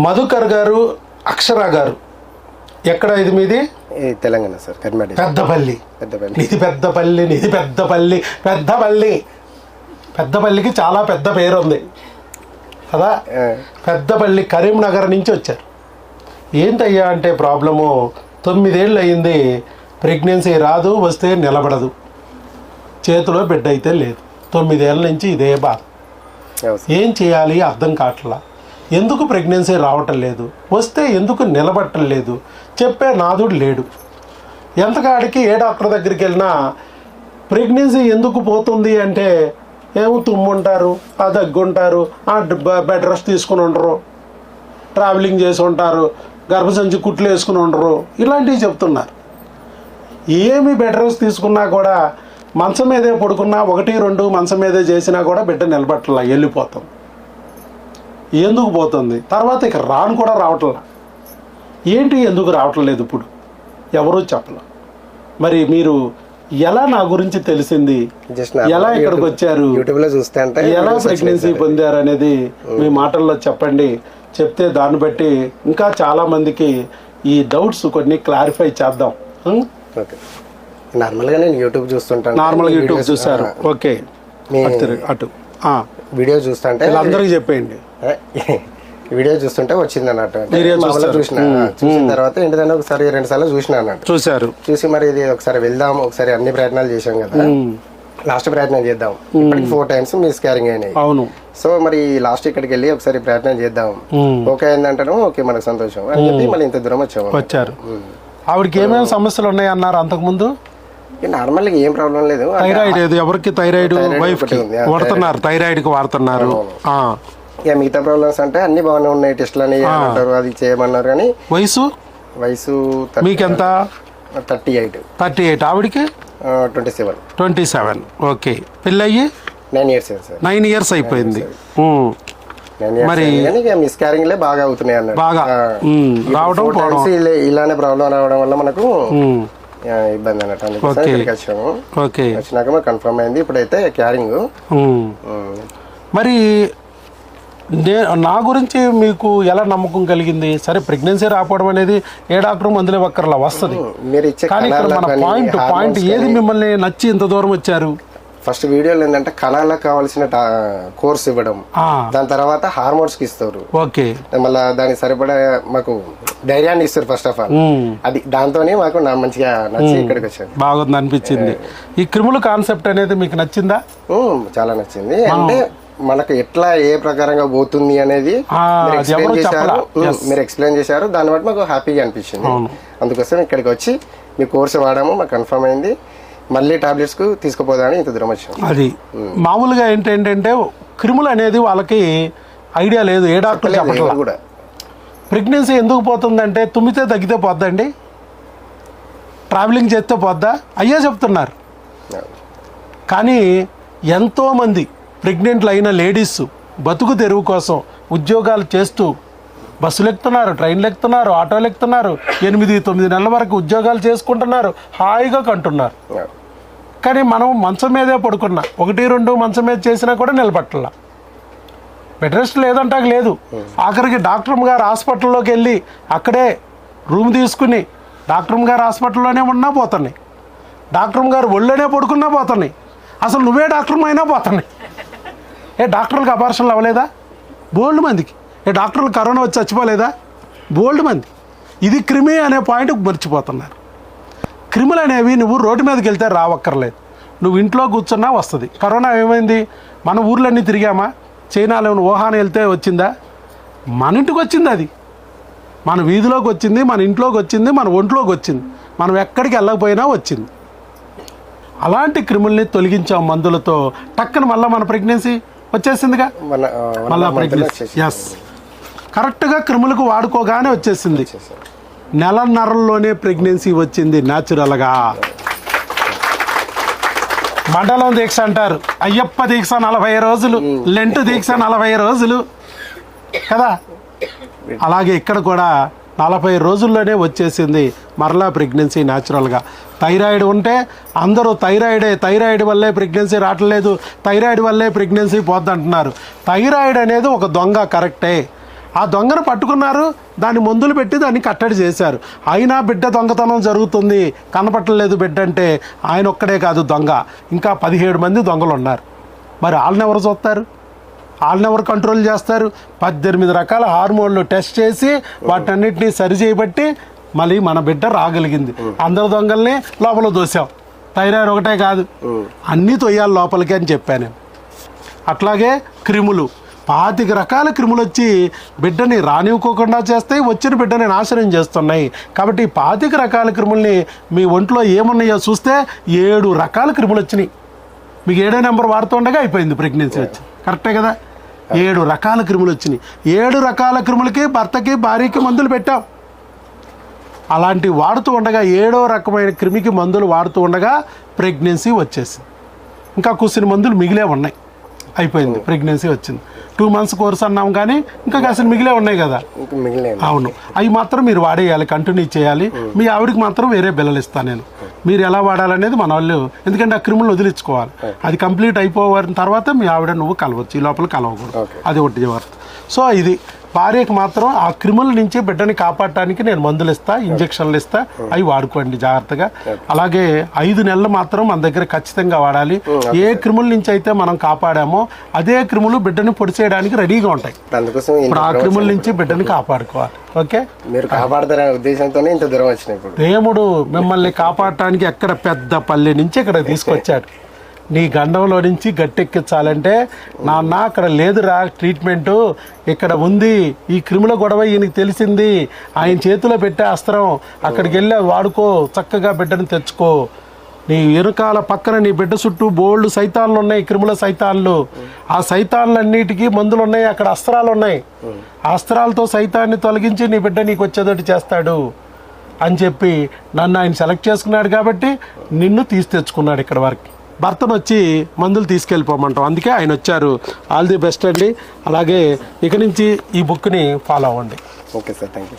మధుకర్ గారు, అక్షర గారు, ఎక్కడ ఇది మీది? తెలంగాణ సార్, కర్ణాటక. పెద్దపల్లి. ఇది పెద్దపల్లి, ఇది పెద్దపల్లి. పెద్దపల్లికి చాలా పెద్ద పేరు ఉంది కదా. పెద్దపల్లి కరీంనగర్ నుంచి వచ్చారు. ఏంటయ్యా అంటే ప్రాబ్లము, 9 ఏళ్ళు అయింది, ప్రెగ్నెన్సీ రాదు, వస్తే నిలబడదు, చేతిలో బిడ్డ అయితే లేదు. 9 ఏళ్ళ నుంచి ఇదే బాధ. ఏం చేయాలి అర్థం కావట్లా. ఎందుకు ప్రెగ్నెన్సీ రావటం లేదు, వస్తే ఎందుకు నిలబడటం లేదు, చెప్పే నాదుడు లేడు. ఎంతకాడికి ఏ డాక్టర్ దగ్గరికి వెళ్ళినా ప్రెగ్నెన్సీ ఎందుకు పోతుంది అంటే ఏమో తుమ్ముంటారు, ఆ దగ్గుంటారు, ఆ బెడ్ రెస్ట్ తీసుకుని ఉండరు, ట్రావెలింగ్ చేసి ఉంటారు, గర్భసంచి కుట్లు వేసుకుని ఉండరు, ఇలాంటివి చెప్తున్నారు. ఏమి బెడ్ రెస్ట్ తీసుకున్నా కూడా మంచం మీదే పడుకున్నా 1-2 మంచం మీదే చేసినా కూడా బిడ్డ నిలబట్టలా, వెళ్ళిపోతాం. ఎందుకు పోతుంది? తర్వాత ఇక రాను కూడా రావట్లా. ఏంటి ఎందుకు రావట్లేదు ఇప్పుడు ఎవరూ చెప్పలే. మరి మీరు ఎలా నా గురించి తెలిసింది, ఎలా ఇక్కడికి వచ్చారు, ఎలా ప్రెగ్నెన్సీ పొందారు అనేది మీ మాటల్లో చెప్పండి. చెప్తే దాన్ని బట్టి ఇంకా చాలా మందికి ఈ డౌట్స్ కొన్ని క్లారిఫై చేద్దాం. నార్మల్గా నేను యూట్యూబ్ చూస్తుంటాను. నార్మల్గా యూట్యూబ్ చూసారు, ఓకే. అటు వీడియో చూస్తుంటే అందరికీ చెప్పేయండి. వీడియో చూస్తుంటే వచ్చింది అన్నట్టు. చూసిన తర్వాత ఏంటిదంటే ఒకసారి 2 సార్లు చూసిన అన్నట్టు. చూసి మరి ఇది ఒకసారి వెళ్దాం, ఒకసారి అన్ని ప్రయత్నాలు చేశాం కదా, లాస్ట్ ప్రయత్నం చేద్దాం. ఇప్పటికి 4 టైమ్స్ మిస్ క్యారింగ్ అయినాయి. సో మరి లాస్ట్ ఇక్కడికి వెళ్ళి ఒకసారి ప్రయత్నం చేద్దాం, ఓకే అయిందంటాను, ఓకే మనకు సంతోషం అని చెప్పి మళ్ళీ ఇంత దూరం వచ్చారు. ఆవిడకి ఏమేమి సమస్యలు ఉన్నాయి అన్నారు అంతకుముందు? నార్మల్ గా ఏం ప్రాబ్లం లేదు. థైరాయిడ్ ఎవరికి? థైరాయిడ్ వైఫ్ కి వాడుతున్నారు, థైరాయిడ్ కి వాడుతున్నారు. ఇక మిగతా ప్రాబ్లమ్స్ అంటే అన్ని బాగానే ఉన్నాయి, టెస్ట్లు అని అంటారు, అది చేయమన్నారు. కానీ వయసు మీకెంత? 38. ఆవిడికి 27. ఓకే. పెళ్ళయ్యి 9 ఇయర్స్ అయిపోయింది. మరి మిస్ క్యారింగ్ లే బాగా అవుతున్నాయి అన్నట్టు. బాగా రావడం ఇలానే ప్రాబ్లం రావడం వల్ల మనకు ఇబ్బంది అన్నట్టు. అందుకోసం వచ్చాము. వచ్చినాక మాకు కన్ఫర్మ్ అయింది ఇప్పుడైతే క్యారింగ్. మరి నా గురించి మీకు ఎలా నమ్మకం కలిగింది? సరే, ప్రెగ్నెన్సీ రాకపోవడం అనేది ఏ డాక్టర్ మందులే ఒక్కర్లా వస్తుంది, కానీ ఇక్కడ మన పాయింట్ ఏది మిమ్మల్ని నచ్చి ఇంత దూరం వచ్చారు? ఫస్ట్ వీడియోలో ఏంటంటే కణాలకు కావాల్సిన కోర్స్ ఇవ్వడం, దాని తర్వాత హార్మోన్స్ కి ఇస్తారు, మళ్ళీ దానికి సరిపడా మాకు ధైర్యాన్ని ఇస్తారు. ఫస్ట్ ఆఫ్ ఆల్ అది దాంతోనే మాకు మంచిగా నచ్చి ఇక్కడికి వచ్చాను. బాగుంది అనిపించింది. ఈ క్రిముల కాన్సెప్ట్ అనేది మీకు నచ్చిందా? చాలా నచ్చింది. అంటే మనకు ఎట్లా ఏ ప్రకారంగా పోతుంది అనేది మీరు ఎక్స్ప్లెయిన్ చేశారు, దాన్ని బట్టి మాకు హ్యాపీగా అనిపించింది. అందుకోసం ఇక్కడికి వచ్చి మీ కోర్సు వాడాము, మాకు కన్ఫర్మ్ అయింది. మళ్ళీ టాబ్లెట్స్ కు తీసుకుపోదామని ఇంత దూరం వచ్చాం. అది మామూలుగా ఏంటంటే క్రిములు అనేది వాళ్ళకి ఐడియా లేదు, ఏ డాక్టర్ చెప్పట్లేదు కూడా. ప్రెగ్నెన్సీ ఎందుకు పోతుందంటే తుమ్మితే తగ్గితే పోద్దండి, ట్రావెలింగ్ చేస్తే పోద్దా, అయ్యే చెప్తున్నారు. కానీ ఎంతోమంది ప్రెగ్నెంట్లు అయిన లేడీస్ బతుకు తెరువు కోసం ఉద్యోగాలు చేస్తూ బస్సులు ఎక్కుతున్నారు, ట్రైన్లు ఎక్కుతున్నారు, ఆటోలు ఎక్కుతున్నారు, 8-9 నెలల వరకు ఉద్యోగాలు చేసుకుంటున్నారు, హాయిగా కంటున్నారు. కానీ మనం మంచం మీదే పడుకున్నా, 1-2 మంచం మీద చేసినా కూడా నిలబట్టలా, బెడ్ రెస్ట్ లేదంటాక లేదు. ఆఖరికి డాక్టర్ గారు హాస్పిటల్లోకి వెళ్ళి అక్కడే రూమ్ తీసుకుని డాక్టర్ గారు హాస్పిటల్లోనే ఉన్నా పోతున్నాయి, డాక్టర్ గారు ఒళ్ళోనే పడుకున్నా పోతున్నాయి, అసలు నువ్వే డాక్టర్ అయినా పోతున్నాయి. డాక్టర్లకు ఆపరేషన్లు అవ్వలేదా? బోల్డ్ మందికి. డాక్టర్లు కరోనా వచ్చి చచ్చిపోలేదా? బోల్డ్ మంది. ఇది క్రిమి అనే పాయింట్ మర్చిపోతున్నారు. క్రిములు అనేవి నువ్వు రోడ్డు మీదకి వెళ్తే రావక్కర్లేదు, నువ్వు ఇంట్లో కూర్చున్నా వస్తుంది. కరోనా ఏమైంది? మన ఊర్లన్నీ తిరిగామా? చైనాలో వుహాన్ వెళ్తే వచ్చిందా? మన ఇంటికి వచ్చింది, అది మన వీధిలోకి వచ్చింది, మన ఇంట్లోకి వచ్చింది, మన ఒంట్లోకి వచ్చింది, మనం ఎక్కడికి వెళ్ళకపోయినా వచ్చింది. అలాంటి క్రిముల్ని తొలగించాం మందులతో, టక్కన మళ్ళీ మన ప్రెగ్నెన్సీ వచ్చేసిందిగా. మళ్ళీ ప్రెగ్నెన్సీ కరెక్ట్గా క్రిములకు వాడుకోగానే వచ్చేసింది. నెలన్నరల్లోనే ప్రెగ్నెన్సీ వచ్చింది న్యాచురల్గా. మండలం దీక్ష అంటారు, అయ్యప్ప దీక్ష 40 రోజులు, లెంటు దీక్ష 40 రోజులు కదా. అలాగే ఇక్కడ కూడా 40 రోజుల్లోనే వచ్చేసింది మరలా ప్రెగ్నెన్సీ న్యాచురల్గా. థైరాయిడ్ ఉంటే అందరూ థైరాయిడ్ వల్లే ప్రెగ్నెన్సీ రావట్లేదు, థైరాయిడ్ వల్లే ప్రెగ్నెన్సీ పోద్ది అంటున్నారు. థైరాయిడ్ అనేది ఒక దొంగ, కరెక్టే. ఆ దొంగను పట్టుకున్నారు, దాన్ని మందులు పెట్టి దాన్ని కట్టడి చేశారు. అయినా బిడ్డ దొంగతనం జరుగుతుంది, కనపట్టలేదు బిడ్డ అంటే ఆయన ఒక్కడే కాదు దొంగ, ఇంకా 17 మంది దొంగలు ఉన్నారు. మరి వాళ్ళని ఎవరు చూస్తారు, వాళ్ళని ఎవరు కంట్రోల్ చేస్తారు? 18 రకాల హార్మోన్లు టెస్ట్ చేసి వాటన్నిటిని సరి చేయబట్టి మళ్ళీ మన బిడ్డ రాగలిగింది. అందరు దొంగల్ని లోపల దోసాం, థైరాయిడ్ ఒకటే కాదు అన్నీ తొయ్యాలి లోపలికి అని చెప్పాను. అట్లాగే క్రిములు 25 రకాల క్రిములు వచ్చి బిడ్డని రానివ్వకోకుండా చేస్తాయి, వచ్చిన బిడ్డని నాశనం చేస్తున్నాయి. కాబట్టి 25 రకాల క్రిముల్ని మీ ఒంట్లో ఏమున్నాయో చూస్తే 7 రకాల క్రిములు వచ్చినాయి. మీకు 7వ నెంబర్ వాడుతుండగా అయిపోయింది ప్రెగ్నెన్సీ వచ్చి, కరెక్టే కదా? 7 రకాల క్రిములు వచ్చినాయి. 7 రకాల క్రిములకి భర్తకి భార్యకి మందులు పెట్టాం. అలాంటి వాడుతూ ఉండగా 7వ రకమైన క్రిమికి మందులు వాడుతూ ఉండగా ప్రెగ్నెన్సీ వచ్చేసింది. ఇంకా కూర్చుని మందులు మిగిలే ఉన్నాయి, అయిపోయింది, ప్రెగ్నెన్సీ వచ్చింది. 2 months కోర్స్ అన్నాం కానీ ఇంకా కాసిన మిగిలే ఉన్నాయి కదా. అవును, అవి మాత్రం మీరు వాడేయాలి, కంటిన్యూ చేయాలి. మీ ఆవిడకి మాత్రం వేరే బిల్లలు ఇస్తాను నేను, మీరు ఎలా వాడాలనేది మన వాళ్ళు, ఎందుకంటే ఆ క్రిములు వదిలించుకోవాలి. అది కంప్లీట్ అయిపోయిన తర్వాత మీ ఆవిడ నువ్వు కలవచ్చు, ఈ లోపల కలవకూడదు, అది ఒకటి జాగ్రత్త. సో ఇది భార్యకి మాత్రం ఆ క్రిముల నుంచి బిడ్డని కాపాడటానికి నేను మందులు ఇస్తా, ఇంజక్షన్లు ఇస్తా, అవి వాడుకోండి జాగ్రత్తగా. అలాగే 5 నెలలు మాత్రం మన దగ్గర ఖచ్చితంగా వాడాలి. ఏ క్రిముల నుంచి అయితే మనం కాపాడామో అదే క్రిములు బిడ్డని పొడిచేయడానికి రెడీగా ఉంటాయి. ఇప్పుడు ఆ క్రిముల నుంచి బిడ్డని కాపాడుకోవాలి. ఓకే, మీరు కాపాడతారనే ఉద్దేశంతోనే ఇంత దూరం వచ్చినాయి. దేవుడు మిమ్మల్ని కాపాడటానికి ఎక్కడ పెద్ద పల్లె నుంచి ఇక్కడ తీసుకొచ్చాడు. నీ గండంలో నుంచి గట్టెక్కించాలంటే నాన్న అక్కడ లేదురా ట్రీట్మెంటు, ఇక్కడ ఉంది. ఈ క్రిముల గొడవ ఈయనకి తెలిసింది, ఆయన చేతిలో పెట్టే అస్త్రం, అక్కడికి వెళ్ళి వాడుకో, చక్కగా బిడ్డను తెచ్చుకో. నీ వెనుకాల పక్కన నీ బిడ్డ చుట్టూ బోల్డ్ సైతాన్లు ఉన్నాయి, క్రిముల సైతాన్లు. ఆ సైతాన్లన్నిటికీ మందులు ఉన్నాయి, అక్కడ అస్త్రాలు ఉన్నాయి. ఆ అస్త్రాలతో సైతాన్ని తొలగించి నీ బిడ్డ నీకు వచ్చేదోటి చేస్తాడు అని చెప్పి నన్ను ఆయన సెలెక్ట్ చేసుకున్నాడు. కాబట్టి నిన్ను తీసి తెచ్చుకున్నాడు ఇక్కడ వరకు. భర్తను వచ్చి మందులు తీసుకెళ్ళిపోమంటాం, అందుకే ఆయన వచ్చారు. ఆల్ ది బెస్ట్ అండి. అలాగే ఇక నుంచి ఈ బుక్ని ఫాలో అవ్వండి. Okay sir, thank you.